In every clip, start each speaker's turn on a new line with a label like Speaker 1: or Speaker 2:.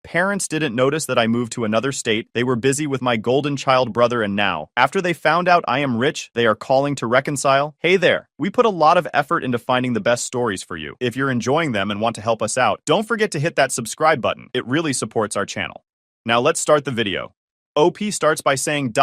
Speaker 1: Parents didn't notice that I moved to another state. They were busy with my golden child brother, and now, after they found out I am rich, they are calling to reconcile. Hey there, we put a lot of effort into finding the best stories for you. If you're enjoying them and want to help us out, don't forget to hit that subscribe button. It really supports our channel. Now let's start the video. OP starts by saying,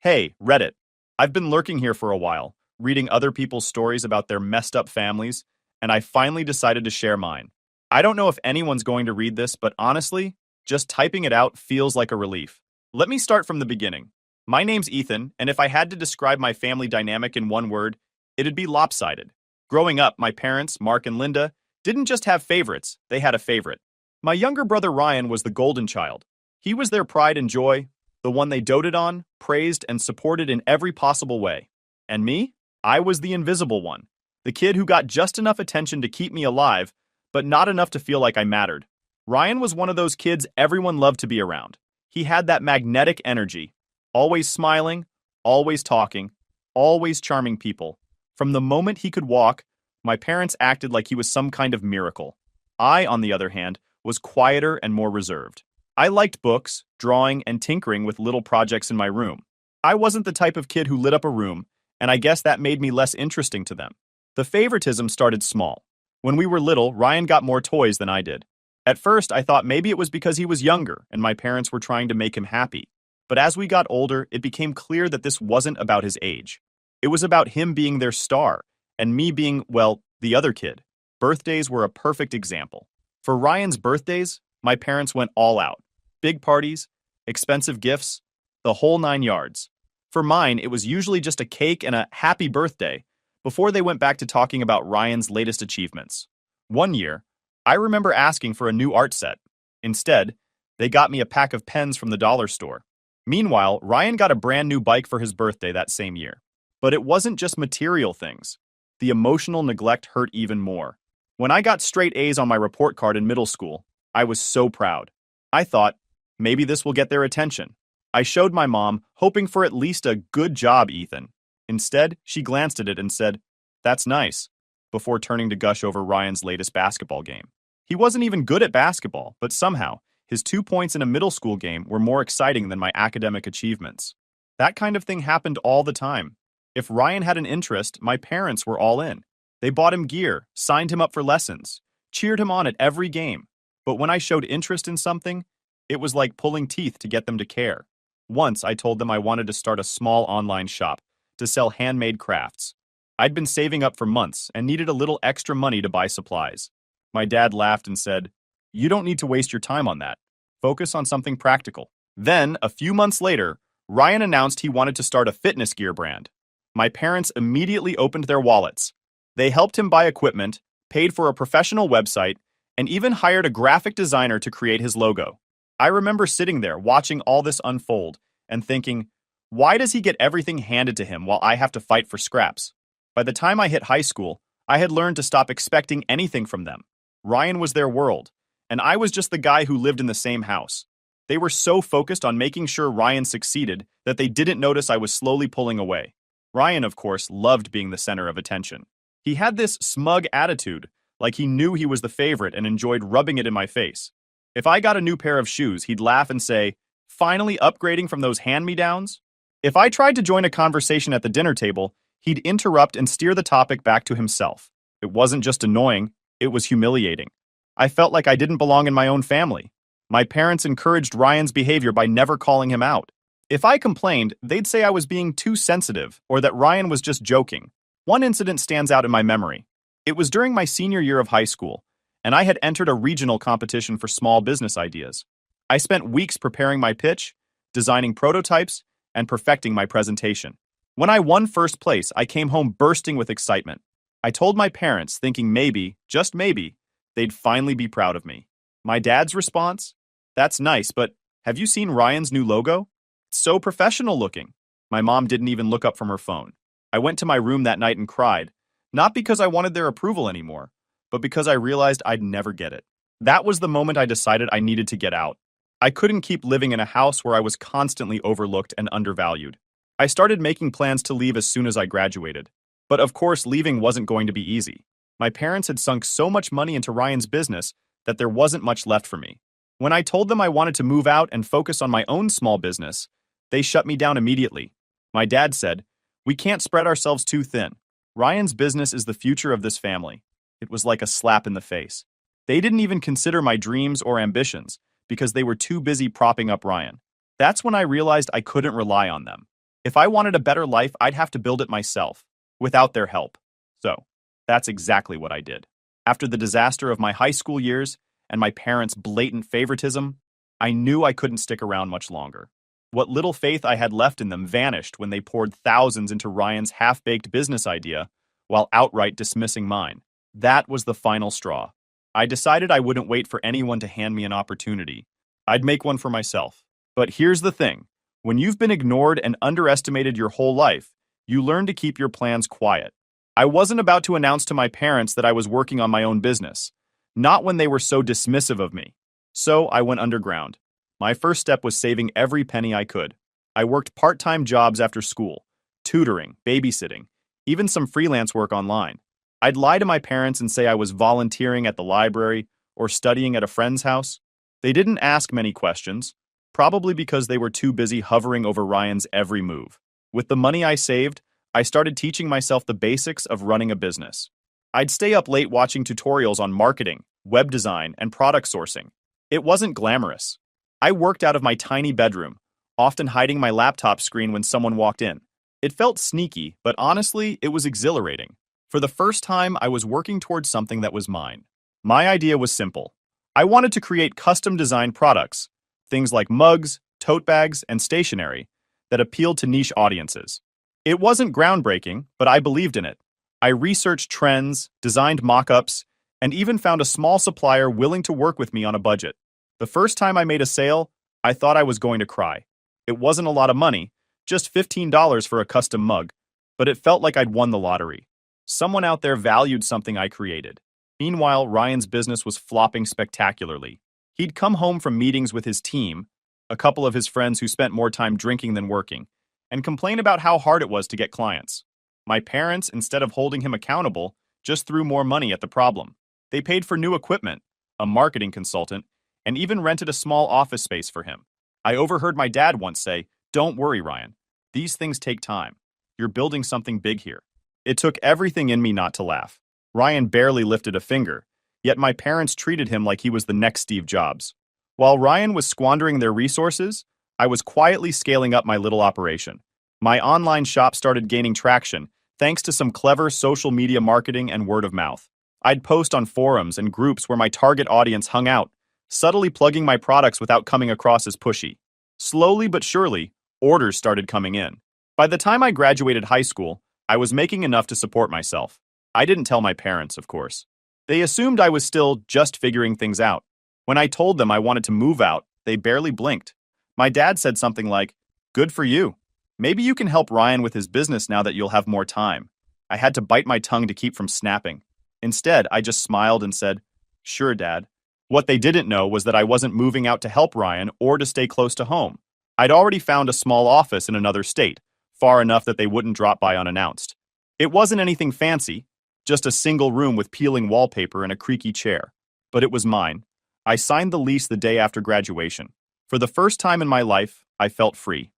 Speaker 1: Hey, Reddit. I've been lurking here for a while, reading other people's stories about their messed up families, and I finally decided to share mine. I don't know if anyone's going to read this, but honestly, just typing it out feels like a relief. Let me start from the beginning. My name's Ethan, and if I had to describe my family dynamic in one word, it'd be lopsided. Growing up, my parents, Mark and Linda, didn't just have favorites, they had a favorite. My younger brother Ryan was the golden child. He was their pride and joy, the one they doted on, praised, and supported in every possible way. And me? I was the invisible one, the kid who got just enough attention to keep me alive, but not enough to feel like I mattered. Ryan was one of those kids everyone loved to be around. He had that magnetic energy, always smiling, always talking, always charming people. From the moment he could walk, my parents acted like he was some kind of miracle. I, on the other hand, was quieter and more reserved. I liked books, drawing, and tinkering with little projects in my room. I wasn't the type of kid who lit up a room, and I guess that made me less interesting to them. The favoritism started small. When we were little, Ryan got more toys than I did. At first, I thought maybe it was because he was younger and my parents were trying to make him happy. But as we got older, it became clear that this wasn't about his age. It was about him being their star, and me being, well, the other kid. Birthdays were a perfect example. For Ryan's birthdays, my parents went all out. Big parties, expensive gifts, the whole 9 yards. For mine, it was usually just a cake and a happy birthday, before they went back to talking about Ryan's latest achievements. One year, I remember asking for a new art set. Instead, they got me a pack of pens from the dollar store. Meanwhile, Ryan got a brand new bike for his birthday that same year. But it wasn't just material things. The emotional neglect hurt even more. When I got straight A's on my report card in middle school, I was so proud. I thought, maybe this will get their attention. I showed my mom, hoping for at least a "good job, Ethan." Instead, she glanced at it and said, "That's nice," before turning to gush over Ryan's latest basketball game. He wasn't even good at basketball, but somehow, his 2 points in a middle school game were more exciting than my academic achievements. That kind of thing happened all the time. If Ryan had an interest, my parents were all in. They bought him gear, signed him up for lessons, cheered him on at every game. But when I showed interest in something, it was like pulling teeth to get them to care. Once, I told them I wanted to start a small online shop to sell handmade crafts. I'd been saving up for months and needed a little extra money to buy supplies. My dad laughed and said, "You don't need to waste your time on that. Focus on something practical." Then, a few months later, Ryan announced he wanted to start a fitness gear brand. My parents immediately opened their wallets. They helped him buy equipment, paid for a professional website, and even hired a graphic designer to create his logo. I remember sitting there watching all this unfold and thinking, why does he get everything handed to him while I have to fight for scraps? By the time I hit high school, I had learned to stop expecting anything from them. Ryan was their world, and I was just the guy who lived in the same house. They were so focused on making sure Ryan succeeded that they didn't notice I was slowly pulling away. Ryan, of course, loved being the center of attention. He had this smug attitude, like he knew he was the favorite and enjoyed rubbing it in my face. If I got a new pair of shoes, he'd laugh and say, "Finally upgrading from those hand-me-downs?" If I tried to join a conversation at the dinner table, he'd interrupt and steer the topic back to himself. It wasn't just annoying, it was humiliating. I felt like I didn't belong in my own family. My parents encouraged Ryan's behavior by never calling him out. If I complained, they'd say I was being too sensitive or that Ryan was just joking. One incident stands out in my memory. It was during my senior year of high school, and I had entered a regional competition for small business ideas. I spent weeks preparing my pitch, designing prototypes, and perfecting my presentation. When I won first place, I came home bursting with excitement. I told my parents, thinking maybe, just maybe, they'd finally be proud of me. My dad's response? "That's nice, but have you seen Ryan's new logo? It's so professional looking." My mom didn't even look up from her phone. I went to my room that night and cried, not because I wanted their approval anymore, but because I realized I'd never get it. That was the moment I decided I needed to get out. I couldn't keep living in a house where I was constantly overlooked and undervalued. I started making plans to leave as soon as I graduated. But of course, leaving wasn't going to be easy. My parents had sunk so much money into Ryan's business that there wasn't much left for me. When I told them I wanted to move out and focus on my own small business, they shut me down immediately. My dad said, "We can't spread ourselves too thin. Ryan's business is the future of this family." It was like a slap in the face. They didn't even consider my dreams or ambitions because they were too busy propping up Ryan. That's when I realized I couldn't rely on them. If I wanted a better life, I'd have to build it myself, without their help. So, that's exactly what I did. After the disaster of my high school years and my parents' blatant favoritism, I knew I couldn't stick around much longer. What little faith I had left in them vanished when they poured thousands into Ryan's half-baked business idea while outright dismissing mine. That was the final straw. I decided I wouldn't wait for anyone to hand me an opportunity. I'd make one for myself. But here's the thing. When you've been ignored and underestimated your whole life, you learn to keep your plans quiet. I wasn't about to announce to my parents that I was working on my own business, not when they were so dismissive of me. So I went underground. My first step was saving every penny I could. I worked part-time jobs after school, tutoring, babysitting, even some freelance work online. I'd lie to my parents and say I was volunteering at the library or studying at a friend's house. They didn't ask many questions, probably because they were too busy hovering over Ryan's every move. With the money I saved, I started teaching myself the basics of running a business. I'd stay up late watching tutorials on marketing, web design, and product sourcing. It wasn't glamorous. I worked out of my tiny bedroom, often hiding my laptop screen when someone walked in. It felt sneaky, but honestly, it was exhilarating. For the first time, I was working towards something that was mine. My idea was simple. I wanted to create custom-designed products, things like mugs, tote bags, and stationery, that appealed to niche audiences. It wasn't groundbreaking, but I believed in it. I researched trends, designed mock-ups, and even found a small supplier willing to work with me on a budget. The first time I made a sale, I thought I was going to cry. It wasn't a lot of money, just $15 for a custom mug, but it felt like I'd won the lottery. Someone out there valued something I created. Meanwhile, Ryan's business was flopping spectacularly. He'd come home from meetings with his team, a couple of his friends who spent more time drinking than working, and complain about how hard it was to get clients. My parents, instead of holding him accountable, just threw more money at the problem. They paid for new equipment, a marketing consultant, and even rented a small office space for him. I overheard my dad once say, "Don't worry, Ryan. These things take time. You're building something big here." It took everything in me not to laugh. Ryan barely lifted a finger, yet my parents treated him like he was the next Steve Jobs. While Ryan was squandering their resources, I was quietly scaling up my little operation. My online shop started gaining traction thanks to some clever social media marketing and word of mouth. I'd post on forums and groups where my target audience hung out, subtly plugging my products without coming across as pushy. Slowly but surely, orders started coming in. By the time I graduated high school, I was making enough to support myself. I didn't tell my parents, of course. They assumed I was still just figuring things out. When I told them I wanted to move out, they barely blinked. My dad said something like, "Good for you. Maybe you can help Ryan with his business now that you'll have more time." I had to bite my tongue to keep from snapping. Instead, I just smiled and said, "Sure, Dad." What they didn't know was that I wasn't moving out to help Ryan or to stay close to home. I'd already found a small office in another state, far enough that they wouldn't drop by unannounced. It wasn't anything fancy, just a single room with peeling wallpaper and a creaky chair. But it was mine. I signed the lease the day after graduation. For the first time in my life, I felt free.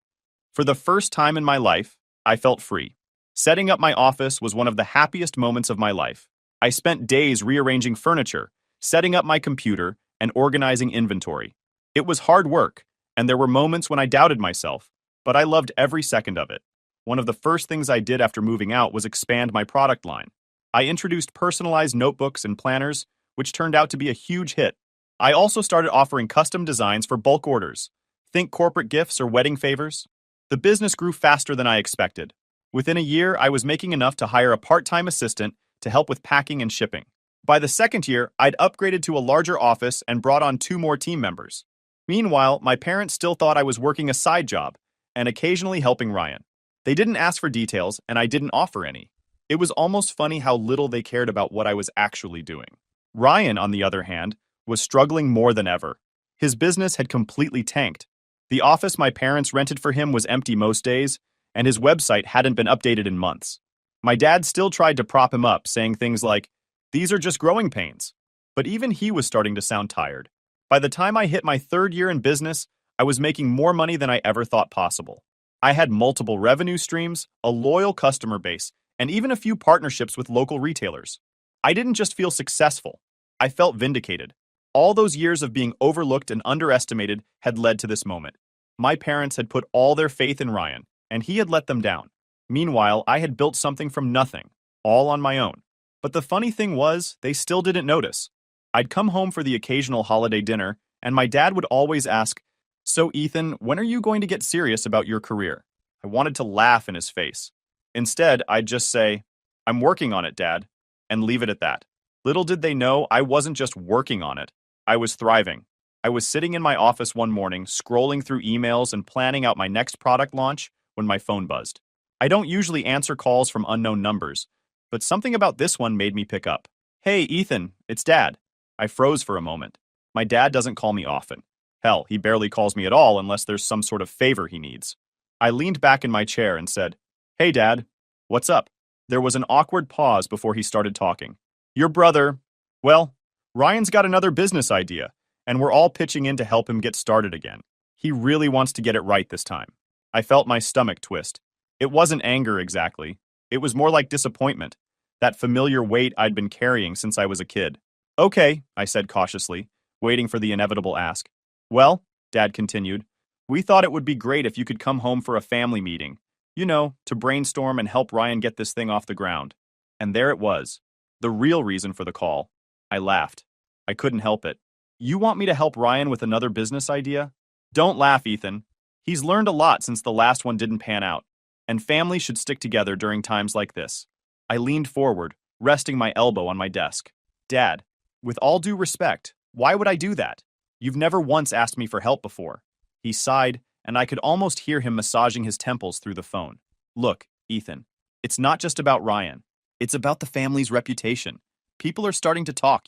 Speaker 1: For the first time in my life, I felt free. Setting up my office was one of the happiest moments of my life. I spent days rearranging furniture, setting up my computer, and organizing inventory. It was hard work, and there were moments when I doubted myself, but I loved every second of it. One of the first things I did after moving out was expand my product line. I introduced personalized notebooks and planners, which turned out to be a huge hit. I also started offering custom designs for bulk orders. Think corporate gifts or wedding favors. The business grew faster than I expected. Within a year, I was making enough to hire a part-time assistant to help with packing and shipping. By the second year, I'd upgraded to a larger office and brought on 2 more team members. Meanwhile, my parents still thought I was working a side job and occasionally helping Ryan. They didn't ask for details, and I didn't offer any. It was almost funny how little they cared about what I was actually doing. Ryan, on the other hand, was struggling more than ever. His business had completely tanked. The office my parents rented for him was empty most days, and his website hadn't been updated in months. My dad still tried to prop him up, saying things like, "These are just growing pains." But even he was starting to sound tired. By the time I hit my third year in business, I was making more money than I ever thought possible. I had multiple revenue streams, a loyal customer base, and even a few partnerships with local retailers. I didn't just feel successful, I felt vindicated. All those years of being overlooked and underestimated had led to this moment. My parents had put all their faith in Ryan, and he had let them down. Meanwhile, I had built something from nothing, all on my own. But the funny thing was, they still didn't notice. I'd come home for the occasional holiday dinner, and my dad would always ask, "So, Ethan, when are you going to get serious about your career?" I wanted to laugh in his face. Instead, I'd just say, "I'm working on it, Dad," and leave it at that. Little did they know I wasn't just working on it, I was thriving. I was sitting in my office one morning, scrolling through emails and planning out my next product launch when my phone buzzed. I don't usually answer calls from unknown numbers, but something about this one made me pick up. "Hey, Ethan, it's Dad." I froze for a moment. My dad doesn't call me often. Hell, he barely calls me at all unless there's some sort of favor he needs. I leaned back in my chair and said, "Hey, Dad, what's up?" There was an awkward pause before he started talking. "Your brother, well, Ryan's got another business idea, and we're all pitching in to help him get started again. He really wants to get it right this time." I felt my stomach twist. It wasn't anger exactly. It was more like disappointment, that familiar weight I'd been carrying since I was a kid. "Okay," I said cautiously, waiting for the inevitable ask. "Well," Dad continued, "we thought it would be great if you could come home for a family meeting, to brainstorm and help Ryan get this thing off the ground." And there it was, the real reason for the call. I laughed. I couldn't help it. "You want me to help Ryan with another business idea?" "Don't laugh, Ethan. He's learned a lot since the last one didn't pan out, and families should stick together during times like this." I leaned forward, resting my elbow on my desk. "Dad, with all due respect, why would I do that? You've never once asked me for help before." He sighed, and I could almost hear him massaging his temples through the phone. "Look, Ethan, it's not just about Ryan. It's about the family's reputation. People are starting to talk.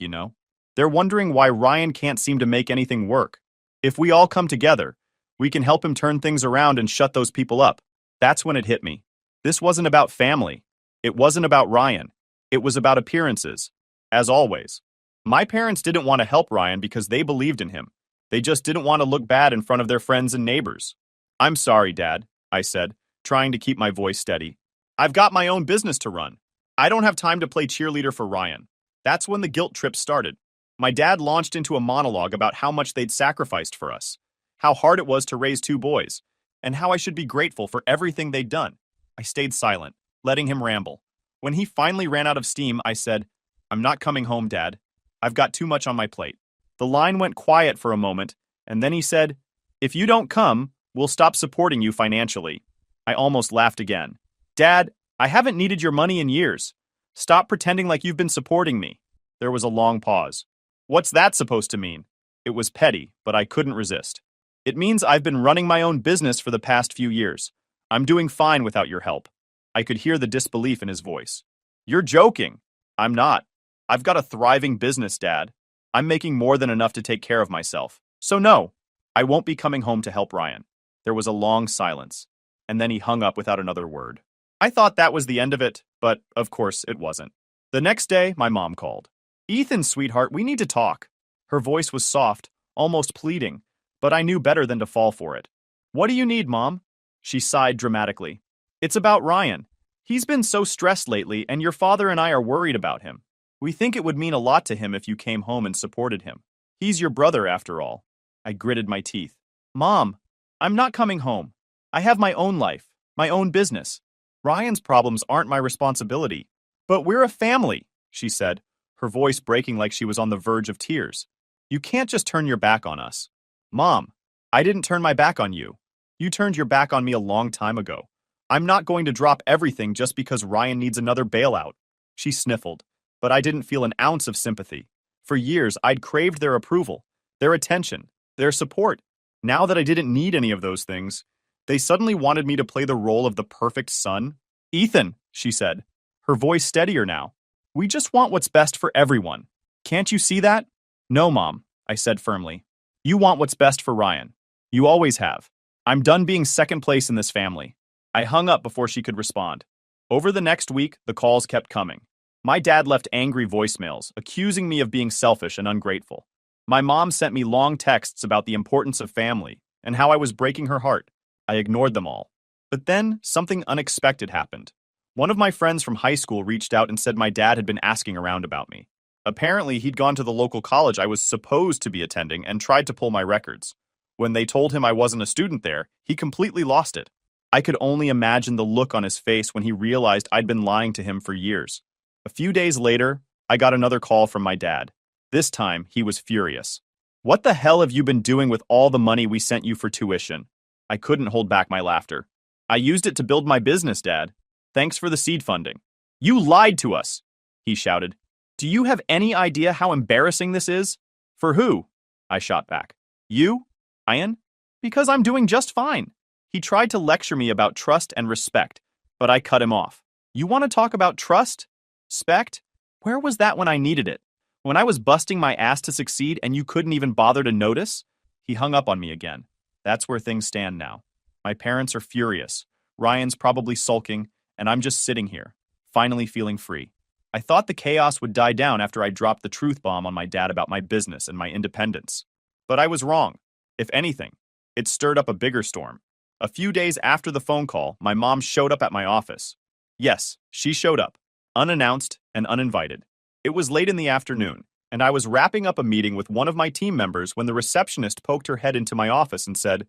Speaker 1: They're wondering why Ryan can't seem to make anything work. If we all come together, we can help him turn things around and shut those people up." That's when it hit me. This wasn't about family. It wasn't about Ryan. It was about appearances. As always. My parents didn't want to help Ryan because they believed in him. They just didn't want to look bad in front of their friends and neighbors. "I'm sorry, Dad," I said, trying to keep my voice steady. "I've got my own business to run. I don't have time to play cheerleader for Ryan." That's when the guilt trip started. My dad launched into a monologue about how much they'd sacrificed for us, how hard it was to raise two boys, and how I should be grateful for everything they'd done. I stayed silent, letting him ramble. When he finally ran out of steam, I said, "I'm not coming home, Dad. I've got too much on my plate." The line went quiet for a moment, and then he said, "If you don't come, we'll stop supporting you financially." I almost laughed again. "Dad, I haven't needed your money in years. Stop pretending like you've been supporting me." There was a long pause. "What's that supposed to mean?" It was petty, but I couldn't resist. "It means I've been running my own business for the past few years. I'm doing fine without your help." I could hear the disbelief in his voice. "You're joking." "I'm not. I've got a thriving business, Dad. I'm making more than enough to take care of myself. So no, I won't be coming home to help Ryan." There was a long silence, and then he hung up without another word. I thought that was the end of it, but of course it wasn't. The next day, my mom called. "Ethan, sweetheart, we need to talk." Her voice was soft, almost pleading, but I knew better than to fall for it. "What do you need, Mom?" She sighed dramatically. "It's about Ryan. He's been so stressed lately, and your father and I are worried about him. We think it would mean a lot to him if you came home and supported him. He's your brother, after all." I gritted my teeth. "Mom, I'm not coming home. I have my own life, my own business. Ryan's problems aren't my responsibility." "But we're a family," she said, her voice breaking like she was on the verge of tears. "You can't just turn your back on us." "Mom, I didn't turn my back on you. You turned your back on me a long time ago. I'm not going to drop everything just because Ryan needs another bailout." She sniffled, but I didn't feel an ounce of sympathy. For years, I'd craved their approval, their attention, their support. Now that I didn't need any of those things, they suddenly wanted me to play the role of the perfect son. "Ethan," she said, her voice steadier now, "we just want what's best for everyone. Can't you see that?" "No, Mom," I said firmly. "You want what's best for Ryan. You always have. I'm done being second place in this family." I hung up before she could respond. Over the next week, the calls kept coming. My dad left angry voicemails, accusing me of being selfish and ungrateful. My mom sent me long texts about the importance of family and how I was breaking her heart. I ignored them all. But then something unexpected happened. One of my friends from high school reached out and said my dad had been asking around about me. Apparently, he'd gone to the local college I was supposed to be attending and tried to pull my records. When they told him I wasn't a student there, he completely lost it. I could only imagine the look on his face when he realized I'd been lying to him for years. A few days later, I got another call from my dad. This time, he was furious. "What the hell have you been doing with all the money we sent you for tuition?" I couldn't hold back my laughter. "I used it to build my business, Dad. Thanks for the seed funding." "You lied to us," he shouted. "Do you have any idea how embarrassing this is?" "For who?" I shot back. "You, Ian? Because I'm doing just fine." He tried to lecture me about trust and respect, but I cut him off. "You want to talk about trust? Respect? Where was that when I needed it? When I was busting my ass to succeed and you couldn't even bother to notice?" He hung up on me again. That's where things stand now. My parents are furious. Ryan's probably sulking, and I'm just sitting here, finally feeling free. I thought the chaos would die down after I dropped the truth bomb on my dad about my business and my independence. But I was wrong. If anything, it stirred up a bigger storm. A few days after the phone call, my mom showed up at my office. Yes, she showed up, unannounced and uninvited. It was late in the afternoon, and I was wrapping up a meeting with one of my team members when the receptionist poked her head into my office and said,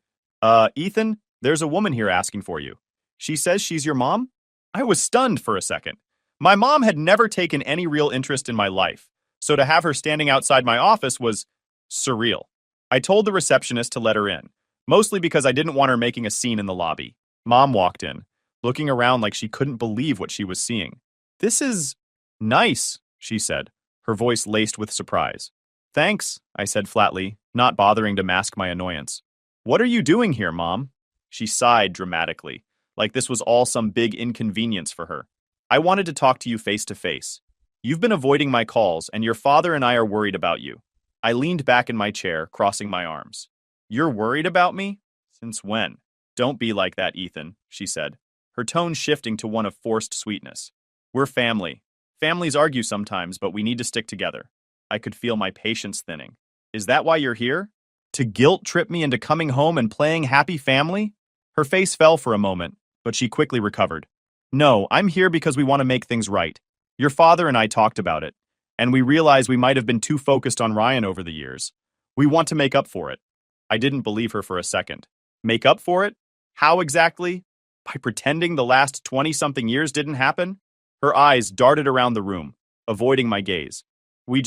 Speaker 1: Ethan, there's a woman here asking for you. She says she's your mom?" I was stunned for a second. My mom had never taken any real interest in my life, so to have her standing outside my office was surreal. I told the receptionist to let her in, mostly because I didn't want her making a scene in the lobby. Mom walked in, looking around like she couldn't believe what she was seeing. "This is nice," she said, her voice laced with surprise. "Thanks," I said flatly, not bothering to mask my annoyance. "What are you doing here, Mom?" She sighed dramatically, like this was all some big inconvenience for her. "I wanted to talk to you face to face. You've been avoiding my calls, and your father and I are worried about you." I leaned back in my chair, crossing my arms. "You're worried about me? Since when?" "Don't be like that, Ethan," she said, her tone shifting to one of forced sweetness. "We're family. Families argue sometimes, but we need to stick together." I could feel my patience thinning. "Is that why you're here? To guilt trip me into coming home and playing happy family?" Her face fell for a moment, but she quickly recovered. "No, I'm here because we want to make things right. Your father and I talked about it, and we realize we might have been too focused on Ryan over the years. We want to make up for it." I didn't believe her for a second. Make up for it? How exactly? By pretending the last 20-something years didn't happen? Her eyes darted around the room, avoiding my gaze. We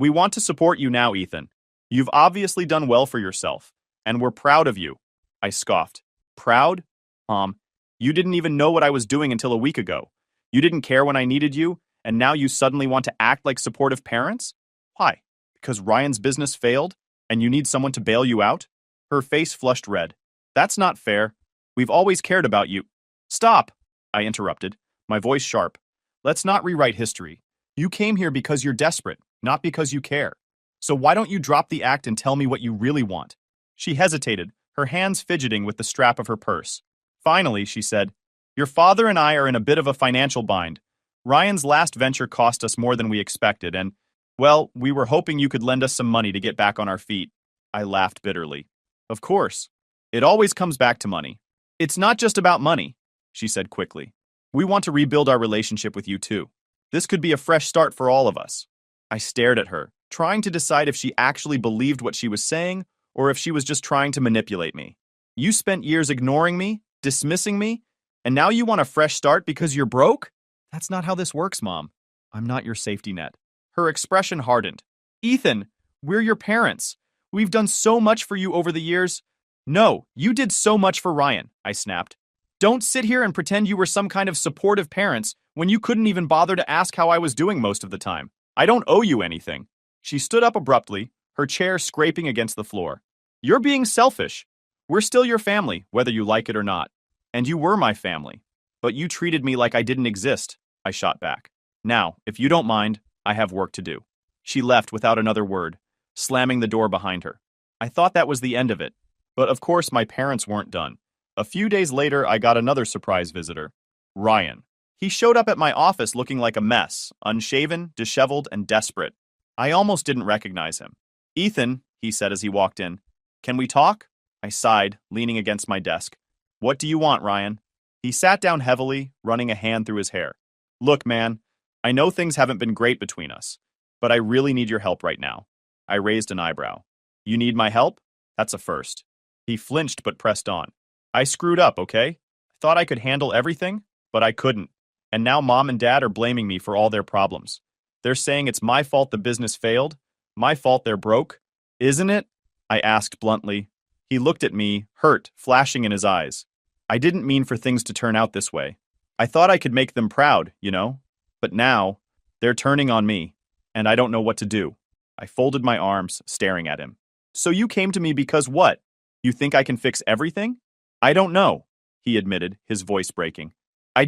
Speaker 1: want to support you now, Ethan. You've obviously done well for yourself, and we're proud of you." I scoffed. "Proud? Mom, you didn't even know what I was doing until a week ago. You didn't care when I needed you, and now you suddenly want to act like supportive parents? Why? Because Ryan's business failed, and you need someone to bail you out?" Her face flushed red. "That's not fair. We've always cared about you." "Stop," I interrupted, my voice sharp. "Let's not rewrite history. You came here because you're desperate, not because you care. So why don't you drop the act and tell me what you really want?" She hesitated, her hands fidgeting with the strap of her purse. Finally, she said, "Your father and I are in a bit of a financial bind. Ryan's last venture cost us more than we expected, and, well, we were hoping you could lend us some money to get back on our feet." I laughed bitterly. "Of course. It always comes back to money." "It's not just about money," she said quickly. "We want to rebuild our relationship with you too. This could be a fresh start for all of us." I stared at her, trying to decide if she actually believed what she was saying or if she was just trying to manipulate me. "You spent years ignoring me, dismissing me, and now you want a fresh start because you're broke? That's not how this works, Mom. I'm not your safety net." Her expression hardened. "Ethan, we're your parents. We've done so much for you over the years." "No, you did so much for Ryan," I snapped. "Don't sit here and pretend you were some kind of supportive parents when you couldn't even bother to ask how I was doing most of the time. I don't owe you anything." She stood up abruptly, her chair scraping against the floor. "You're being selfish. We're still your family, whether you like it or not. And you were my family. But you treated me like I didn't exist," I shot back. "Now, if you don't mind, I have work to do." She left without another word, slamming the door behind her. I thought that was the end of it. But of course my parents weren't done. A few days later, I got another surprise visitor. Ryan. He showed up at my office looking like a mess, unshaven, disheveled, and desperate. I almost didn't recognize him. Ethan, he said as he walked in, can we talk? I sighed, leaning against my desk. What do you want, Ryan? He sat down heavily, running a hand through his hair. Look, man, I know things haven't been great between us, but I really need your help right now. I raised an eyebrow. You need my help? That's a first. He flinched but pressed on. I screwed up, okay? Thought I could handle everything, but I couldn't. And now Mom and Dad are blaming me for all their problems. They're saying it's my fault the business failed, my fault they're broke. Isn't it? I asked bluntly. He looked at me, hurt, flashing in his eyes. I didn't mean for things to turn out this way. I thought I could make them proud, you know? But now, they're turning on me, and I don't know what to do. I folded my arms, staring at him. So you came to me because what? You think I can fix everything? I don't know, he admitted, his voice breaking. I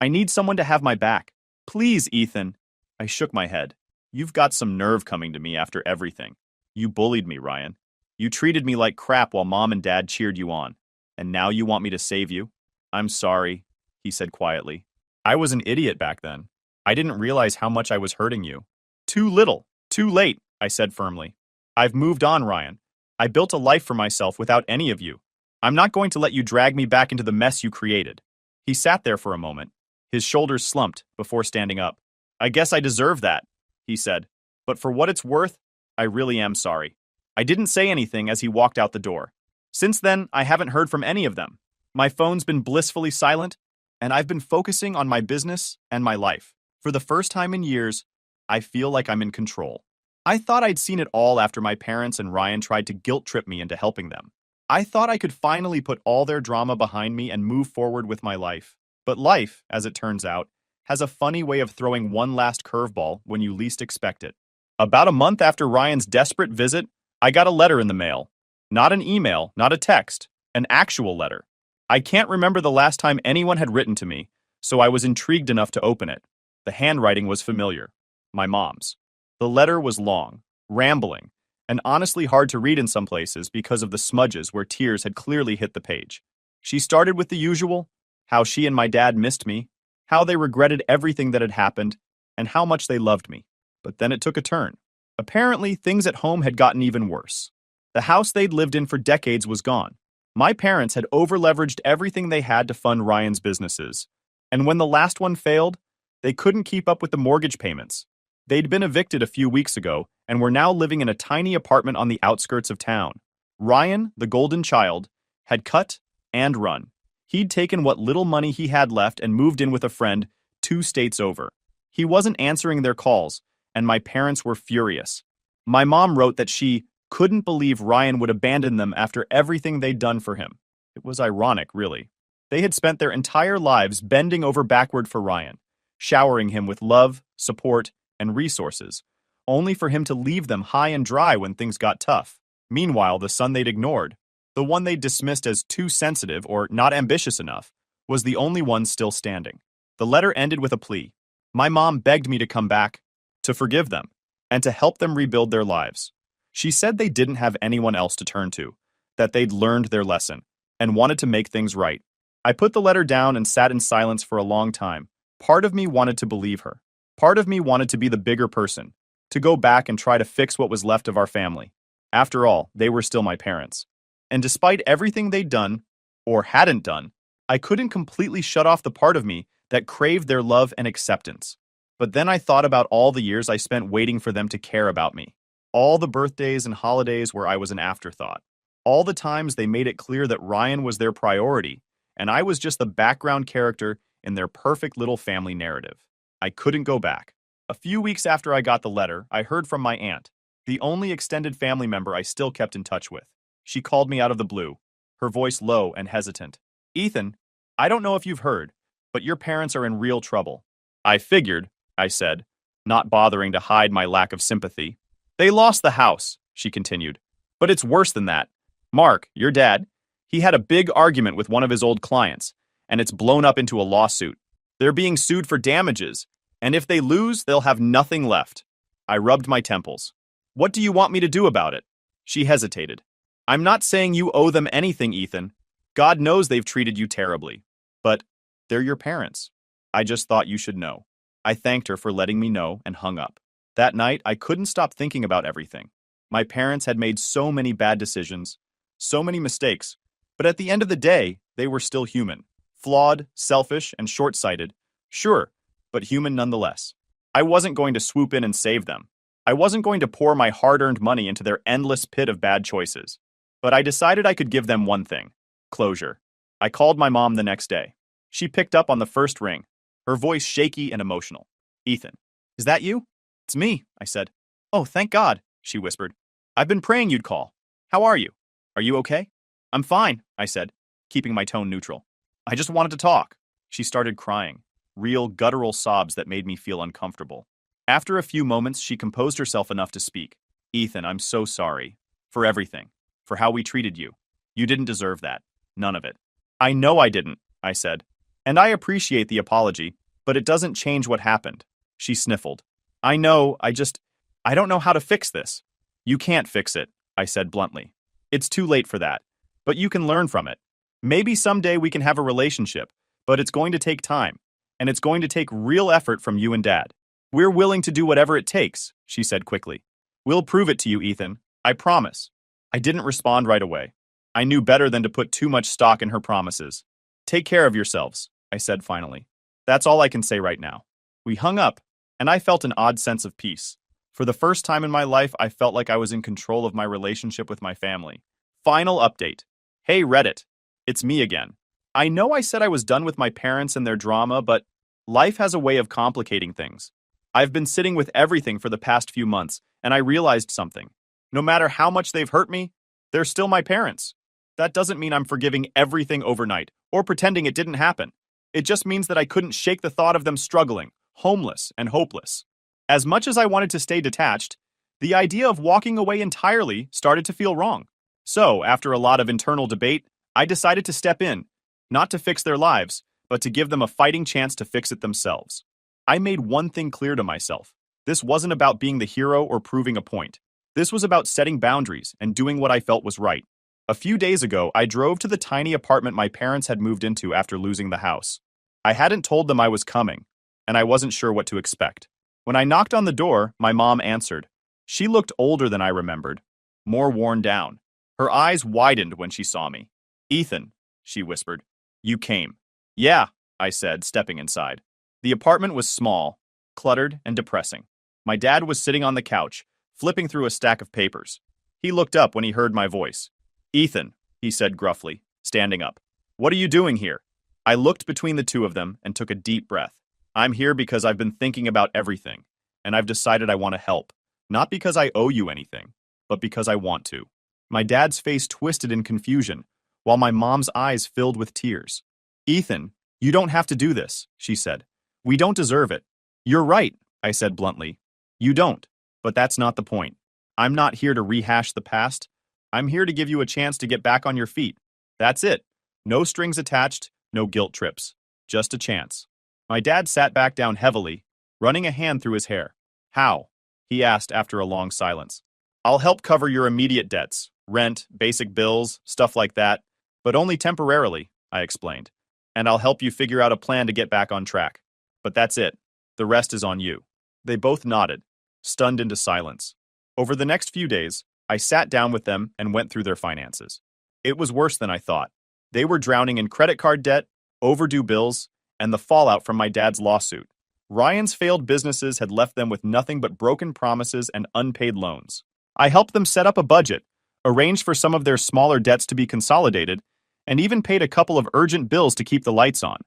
Speaker 1: need someone to have my back. Please, Ethan. I shook my head. You've got some nerve coming to me after everything. You bullied me, Ryan. You treated me like crap while Mom and Dad cheered you on. And now you want me to save you? I'm sorry, he said quietly. I was an idiot back then. I didn't realize how much I was hurting you. Too little, too late, I said firmly. I've moved on, Ryan. I built a life for myself without any of you. I'm not going to let you drag me back into the mess you created. He sat there for a moment. His shoulders slumped before standing up. I guess I deserve that, he said. But for what it's worth, I really am sorry. I didn't say anything as he walked out the door. Since then, I haven't heard from any of them. My phone's been blissfully silent, and I've been focusing on my business and my life. For the first time in years, I feel like I'm in control. I thought I'd seen it all after my parents and Ryan tried to guilt-trip me into helping them. I thought I could finally put all their drama behind me and move forward with my life. But life, as it turns out, has a funny way of throwing one last curveball when you least expect it. About a month after Ryan's desperate visit, I got a letter in the mail. Not an email, not a text, an actual letter. I can't remember the last time anyone had written to me, so I was intrigued enough to open it. The handwriting was familiar. My mom's. The letter was long, rambling, and honestly hard to read in some places because of the smudges where tears had clearly hit the page. She started with the usual, how she and my dad missed me, how they regretted everything that had happened, and how much they loved me. But then it took a turn. Apparently, things at home had gotten even worse. The house they'd lived in for decades was gone. My parents had over-leveraged everything they had to fund Ryan's businesses. And when the last one failed, they couldn't keep up with the mortgage payments. They'd been evicted a few weeks ago and were now living in a tiny apartment on the outskirts of town. Ryan, the golden child, had cut and run. He'd taken what little money he had left and moved in with a friend 2 states over. He wasn't answering their calls, and my parents were furious. My mom wrote that she couldn't believe Ryan would abandon them after everything they'd done for him. It was ironic, really. They had spent their entire lives bending over backward for Ryan, showering him with love, support, and resources, only for him to leave them high and dry when things got tough. Meanwhile, the son they'd ignored, the one they'd dismissed as too sensitive or not ambitious enough, was the only one still standing. The letter ended with a plea. My mom begged me to come back, to forgive them, and to help them rebuild their lives. She said they didn't have anyone else to turn to, that they'd learned their lesson, and wanted to make things right. I put the letter down and sat in silence for a long time. Part of me wanted to believe her. Part of me wanted to be the bigger person, to go back and try to fix what was left of our family. After all, they were still my parents. And despite everything they'd done, or hadn't done, I couldn't completely shut off the part of me that craved their love and acceptance. But then I thought about all the years I spent waiting for them to care about me. All the birthdays and holidays where I was an afterthought. All the times they made it clear that Ryan was their priority, and I was just the background character in their perfect little family narrative. I couldn't go back. A few weeks after I got the letter, I heard from my aunt, the only extended family member I still kept in touch with. She called me out of the blue, her voice low and hesitant. Ethan, I don't know if you've heard, but your parents are in real trouble. I figured, I said, not bothering to hide my lack of sympathy. They lost the house, she continued. But it's worse than that. Mark, your dad, he had a big argument with one of his old clients, and it's blown up into a lawsuit. They're being sued for damages, and if they lose, they'll have nothing left. I rubbed my temples. What do you want me to do about it? She hesitated. I'm not saying you owe them anything, Ethan. God knows they've treated you terribly. But they're your parents. I just thought you should know. I thanked her for letting me know and hung up. That night, I couldn't stop thinking about everything. My parents had made so many bad decisions, so many mistakes, but at the end of the day, they were still human. Flawed, selfish, and short-sighted. Sure, but human nonetheless. I wasn't going to swoop in and save them. I wasn't going to pour my hard-earned money into their endless pit of bad choices. But I decided I could give them one thing: closure. I called my mom the next day. She picked up on the first ring, her voice shaky and emotional. "Ethan, is that you?" "It's me," I said. "Oh, thank God," she whispered. "I've been praying you'd call. How are you? Are you okay?" "I'm fine," I said, keeping my tone neutral. "I just wanted to talk." She started crying, real guttural sobs that made me feel uncomfortable. After a few moments, she composed herself enough to speak. "Ethan, I'm so sorry. For everything. For how we treated you. You didn't deserve that. None of it." "I know I didn't," I said. "And I appreciate the apology, but it doesn't change what happened." She sniffled. "I know, I don't know how to fix this." "You can't fix it," I said bluntly. "It's too late for that. But you can learn from it. Maybe someday we can have a relationship, but it's going to take time, and it's going to take real effort from you and Dad. We're willing to do whatever it takes," she said quickly. "We'll prove it to you, Ethan. I promise." I didn't respond right away. I knew better than to put too much stock in her promises. "Take care of yourselves," I said finally. "That's all I can say right now." We hung up, and I felt an odd sense of peace. For the first time in my life, I felt like I was in control of my relationship with my family. Final update. Hey Reddit. It's me again. I know I said I was done with my parents and their drama, but life has a way of complicating things. I've been sitting with everything for the past few months, and I realized something. No matter how much they've hurt me, they're still my parents. That doesn't mean I'm forgiving everything overnight, or pretending it didn't happen. It just means that I couldn't shake the thought of them struggling, homeless, and hopeless. As much as I wanted to stay detached, the idea of walking away entirely started to feel wrong. So, after a lot of internal debate, I decided to step in, not to fix their lives, but to give them a fighting chance to fix it themselves. I made one thing clear to myself. This wasn't about being the hero or proving a point. This was about setting boundaries and doing what I felt was right. A few days ago, I drove to the tiny apartment my parents had moved into after losing the house. I hadn't told them I was coming, and I wasn't sure what to expect. When I knocked on the door, my mom answered. She looked older than I remembered, more worn down. Her eyes widened when she saw me. "Ethan," she whispered. "You came." "Yeah," I said, stepping inside. The apartment was small, cluttered, and depressing. My dad was sitting on the couch, flipping through a stack of papers. He looked up when he heard my voice. "Ethan," he said gruffly, standing up. "What are you doing here?" I looked between the two of them and took a deep breath. "I'm here because I've been thinking about everything, and I've decided I want to help. Not because I owe you anything, but because I want to." My dad's face twisted in confusion, while my mom's eyes filled with tears. "Ethan, you don't have to do this," she said. "We don't deserve it." "You're right," I said bluntly. "You don't, but that's not the point. I'm not here to rehash the past. I'm here to give you a chance to get back on your feet. That's it. No strings attached, no guilt trips. Just a chance." My dad sat back down heavily, running a hand through his hair. "How?" he asked after a long silence. "I'll help cover your immediate debts, rent, basic bills, stuff like that, but only temporarily," I explained. "And I'll help you figure out a plan to get back on track. But that's it. The rest is on you." They both nodded, stunned into silence. Over the next few days, I sat down with them and went through their finances. It was worse than I thought. They were drowning in credit card debt, overdue bills, and the fallout from my dad's lawsuit. Ryan's failed businesses had left them with nothing but broken promises and unpaid loans. I helped them set up a budget, arranged for some of their smaller debts to be consolidated, and even paid a couple of urgent bills to keep the lights on.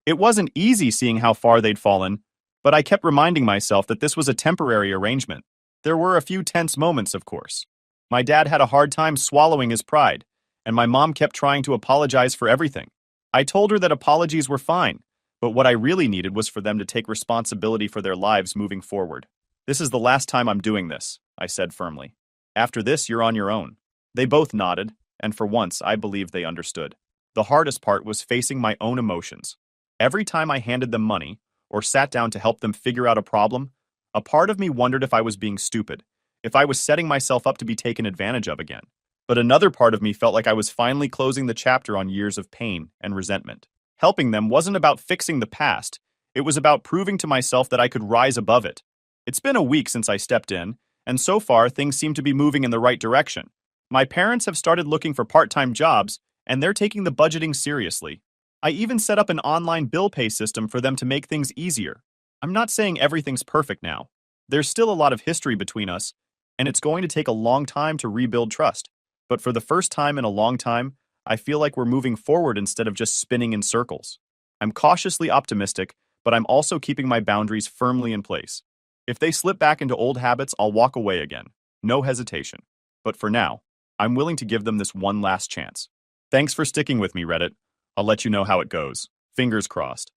Speaker 1: It wasn't easy seeing how far they'd fallen, but I kept reminding myself that this was a temporary arrangement. There were a few tense moments, of course. My dad had a hard time swallowing his pride, and my mom kept trying to apologize for everything. I told her that apologies were fine, but what I really needed was for them to take responsibility for their lives moving forward. "This is the last time I'm doing this," I said firmly. "After this, you're on your own." They both nodded, and for once, I believed they understood. The hardest part was facing my own emotions. Every time I handed them money, or sat down to help them figure out a problem, a part of me wondered if I was being stupid, if I was setting myself up to be taken advantage of again. But another part of me felt like I was finally closing the chapter on years of pain and resentment. Helping them wasn't about fixing the past, it was about proving to myself that I could rise above it. It's been a week since I stepped in, and so far things seem to be moving in the right direction. My parents have started looking for part-time jobs, and they're taking the budgeting seriously. I even set up an online bill pay system for them to make things easier. I'm not saying everything's perfect now. There's still a lot of history between us, and it's going to take a long time to rebuild trust. But for the first time in a long time, I feel like we're moving forward instead of just spinning in circles. I'm cautiously optimistic, but I'm also keeping my boundaries firmly in place. If they slip back into old habits, I'll walk away again. No hesitation. But for now, I'm willing to give them this one last chance. Thanks for sticking with me, Reddit. I'll let you know how it goes. Fingers crossed.